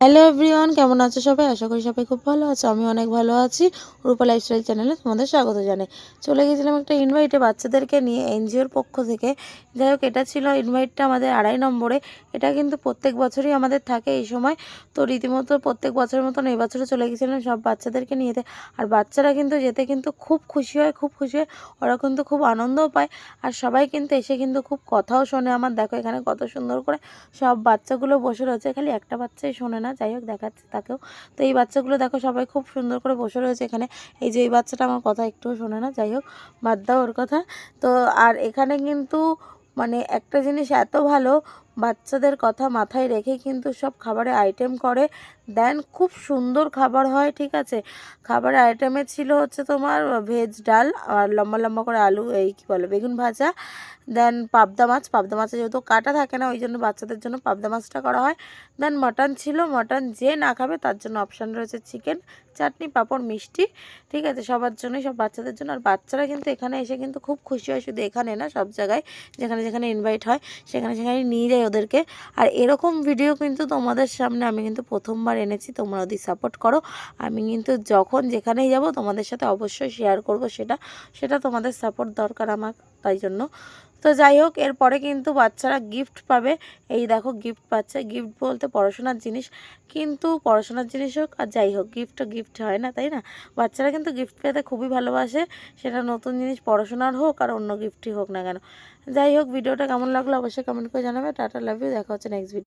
Hello everyone, কেমন আছো সবাই? আশা করি সবাই খুব ভালো আছো। আমি অনেক ভালো আছি। রূপা লাইফস্টাইল চ্যানেলে তোমাদের স্বাগত জানাই। চলে গেছিলাম একটা ইনভাইটে বাচ্চাদেরকে নিয়ে এনজিওর পক্ষ থেকে। যাই হোক, এটা ছিল ইনভাইটটা আমাদের 2.5 নম্বরে। এটা কিন্তু প্রত্যেক বছরই আমাদের থাকে এই সময়। তো রীতিমতো প্রত্যেক বছরের মতন এই বছরও চলে গেছিলাম সব বাচ্চাদেরকে নিয়ে। আর বাচ্চারা কিন্তু যেতে কিন্তু খুব খুশি হয়, খুব খুশি হয়। ওরা কিন্তু খুব আনন্দও পায়। আর সবাই কিন্তু এসে কিন্তু খুব কথাও শোনে আমার। দেখো এখানে কত সুন্দর করে সব বাচ্চাগুলো বসে রয়েছে। খালি একটা বাচ্চাই শোনে না, যাই হোক দেখাচ্ছে তাকেও। তো এই বাচ্চাগুলো দেখো সবাই খুব সুন্দর করে বসে রয়েছে এখানে। এই যে এই বাচ্চাটা আমার কথা একটুও শোনে না, যাই হোক বাদ দাও ওর কথা। তো আর এখানে কিন্তু মানে একটা জিনিস এত ভালো, বাচ্চাদের কথা মাথায় রেখে কিন্তু সব খাবারের আইটেম করে দেন। খুব সুন্দর খাবার হয়, ঠিক আছে। খাবারের আইটেমে ছিল হচ্ছে তোমার ভেজ ডাল আর লম্বা লম্বা করে আলু, এই কী বলে, বেগুন ভাজা। দেন পাবদা মাছ, পাবদা মাছে যেহেতু কাটা থাকে না ওই জন্য বাচ্চাদের জন্য পাবদা মাছটা করা হয়। দেন মাটন ছিল, মাটন যে না খাবে তার জন্য অপশান রয়েছে চিকেন, চাটনি, পাঁপড়, মিষ্টি, ঠিক আছে। সবার জন্যই, সব বাচ্চাদের জন্য। আর বাচ্চারা কিন্তু এখানে এসে কিন্তু খুব খুশি হয়, শুধু এখানে না সব জায়গায় যেখানে যেখানে ইনভাইট হয় সেখানে সেখানে নিয়ে যায় ওদেরকে। আর এরকম ভিডিও কিন্তু তোমাদের সামনে আমি কিন্তু প্রথমবার এনেছি, তোমরা যদি সাপোর্ট করো আমি কিন্তু যখন যেখানেই যাব তোমাদের সাথে অবশ্যই শেয়ার করব। সেটা সেটা তোমাদের সাপোর্ট দরকার আমার, তাই জন্য। তো যাই হোক, এরপরে কিন্তু বাচ্চারা গিফট পাবে। এই দেখো গিফট পাচ্ছে। গিফট বলতে পড়াশোনার জিনিস, কিন্তু পড়াশোনার জিনিস হোক আর যাই হোক, গিফটটা গিফট হয় না, তাই না? বাচ্চারা কিন্তু গিফট পেতে খুবই ভালোবাসে, সেটা নতুন জিনিস পড়াশোনার হোক আর অন্য গিফটই হোক না কেন। যাই হোক, ভিডিওটা কেমন লাগলো অবশ্যই কমেন্ট করে জানাবে। টাটা, লাভ ইউ, দেখা হচ্ছে নেক্সট ভিডিও।